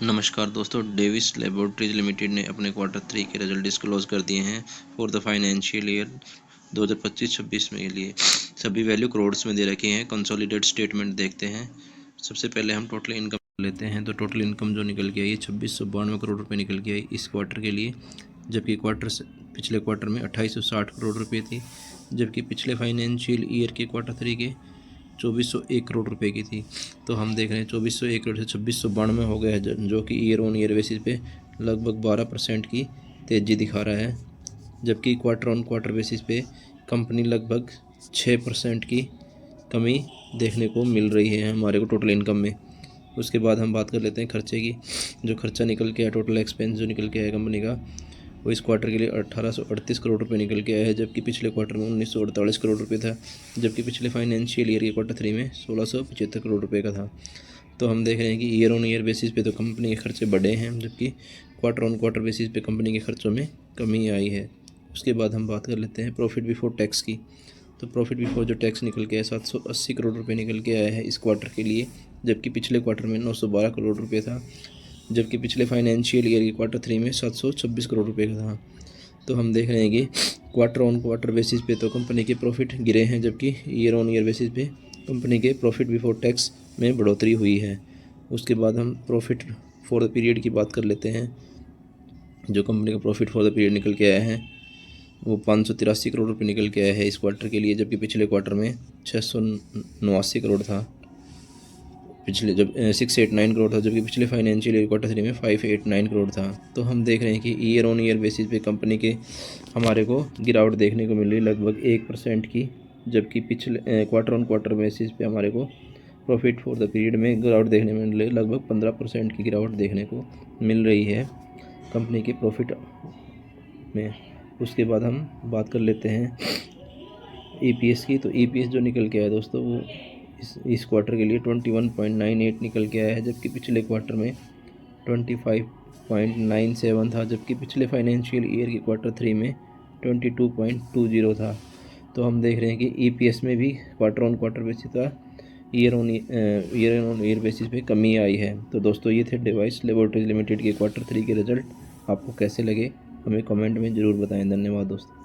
नमस्कार दोस्तों, Davis laboratories limited ने अपने क्वार्टर 3 के रिजल्ट डिस्क्लोज कर दिए हैं फॉर द फाइनेंशियल ईयर 2025-26 में के लिए। सभी वैल्यू करोड्स में दे रखी हैं। कंसोलिडेटेड स्टेटमेंट देखते हैं। सबसे पहले हम टोटल इनकम लेते हैं। तो टोटल इनकम जो निकल के आई 2692 करोड़ रुपये निकल के आई इस क्वार्टर के लिए, जबकि पिछले क्वार्टर में 2860 करोड़ रुपये थी, जबकि पिछले फाइनेंशियल ईयर के क्वार्टर 3 के 2401 करोड़ रुपए की थी। तो हम देख रहे हैं 2401 करोड़ से 2692 हो गया है, जो कि ईयर ऑन ईयर बेसिस पे लगभग 12% की तेज़ी दिखा रहा है, जबकि क्वार्टर ऑन क्वार्टर बेसिस पे कंपनी लगभग 6% की कमी देखने को मिल रही है हमारे को टोटल इनकम में। उसके बाद हम बात कर लेते हैं खर्चे की। जो खर्चा निकल के आया, टोटल एक्सपेंस जो निकल के आया कंपनी का, वो इस क्वार्टर के लिए 1838 करोड़ रुपए निकल के आया है, जबकि पिछले क्वार्टर में 1948 करोड़ रुपए था, जबकि पिछले फाइनेंशियल ईयर के क्वार्टर 3 में 1675 करोड़ रुपए का था। तो हम देख रहे हैं कि ईयर ऑन ईयर बेसिस पे तो कंपनी के खर्चे बढ़े हैं, जबकि क्वार्टर ऑन क्वार्टर बेसिस पे कंपनी के खर्चों में कमी आई है। उसके बाद हम बात कर लेते हैं प्रॉफिट बिफोर टैक्स की। तो प्रॉफिट बिफोर जो टैक्स निकल के आया 780 करोड़ रुपये निकल के आया है इस क्वार्टर के लिए, जबकि पिछले क्वार्टर में 912 करोड़ रुपये था, जबकि पिछले फाइनेंशियल ईयर के क्वार्टर 3 में 726 करोड़ रुपये का था। तो हम देख रहे हैं कि क्वार्टर ऑन क्वार्टर बेसिस पे तो कंपनी के प्रॉफिट गिरे हैं, जबकि ईयर ऑन ईयर बेसिस पे कंपनी के प्रॉफिट बिफोर टैक्स में बढ़ोतरी हुई है। उसके बाद हम प्रॉफिट फॉर द पीरियड की बात कर लेते हैं। जो कंपनी का प्रॉफिट फॉर द पीरियड निकल के आया है वो 583 करोड़ रुपये निकल के आया है इस क्वार्टर के लिए, जबकि पिछले क्वार्टर में 689 करोड़ था, पिछले जब 689 करोड़ था, जबकि पिछले फाइनेंशियल ईयर क्वार्टर 3 में 589 करोड़ था। तो हम देख रहे हैं कि ईयर ऑन ईयर बेसिस पे कंपनी के हमारे को गिरावट देखने को मिल रही है लगभग 1% की, जबकि पिछले क्वार्टर ऑन क्वार्टर बेसिस पे हमारे को प्रॉफिट फॉर द पीरियड में गिरावट देखने में मिल रही है, लगभग 15% की गिरावट देखने को मिल रही है कंपनी के प्रॉफिट में। उसके बाद हम बात कर लेते हैं EPS की। तो EPS जो निकल के आया दोस्तों वो इस क्वार्टर के लिए 21.98 निकल के आया है, जबकि पिछले क्वार्टर में 25.97 था, जबकि पिछले फाइनेंशियल ईयर के क्वार्टर 3 में 22.20 था। तो हम देख रहे हैं कि EPS में भी क्वार्टर ऑन क्वार्टर बेसिस का ईयर ऑन ईयर बेसिस पे कमी आई है। तो दोस्तों ये थे डेविस लेबोरेटरीज लिमिटेड के क्वार्टर 3 के रिजल्ट। आपको कैसे लगे हमें कमेंट में ज़रूर बताएं। धन्यवाद दोस्तों।